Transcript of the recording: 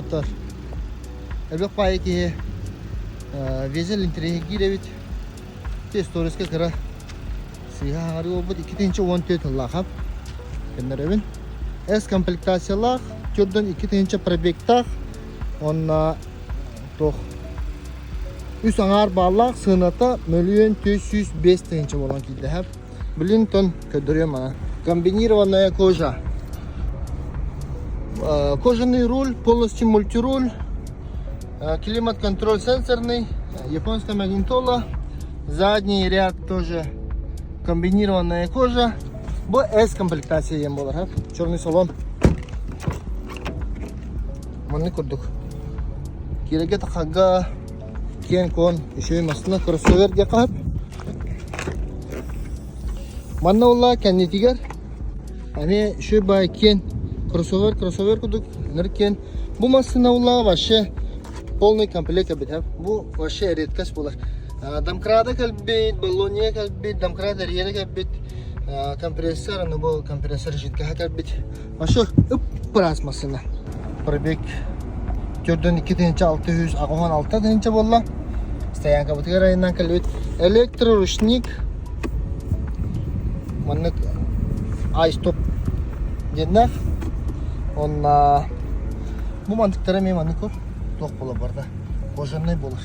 Оттар. Әлбек байы ке везел интереге гиревит. Те сториска кыра. Сыйға ағары олбыд 2-14 лақап. Кеннеребін. С комплектациялақ. Түрден 2 пробектақ. Онна тоқ. Үс аңар баллақ сыната 1,305 болан келді. Блин тон көдірем ана. Комбинированная кожа. Кожаный руль, полностью мультируль. Климат-контроль сенсорный. Японская магнитола. Задний ряд тоже комбинированная кожа. Бұл S комплектация ем болар. Черный салон. Мұны көрдік. Кереге тақаға кен кон. Еще и масына кроссоверге қап. Манна олла кәнне тигер. Ане еще бай кен кроссовер көрдік. Нұркен. Бұл масына олла вообще полный комплект әбет. Бұл вообще редкость болар. Домкрада кәлбет, баллония кәлбет, домкрада риері кәлбет. Компрессор, но был компрессор жидкий кәлбет. Вообще ұппырас масына. Пробег Түрден 2,616 болла. Стоянка бұтығыр айынан кәлбет. Электроручник. Маннык ай-стоп деднақ. Онна бұл мантықтары мен манны көр. Тоқ бола барда. Кожанный болыр.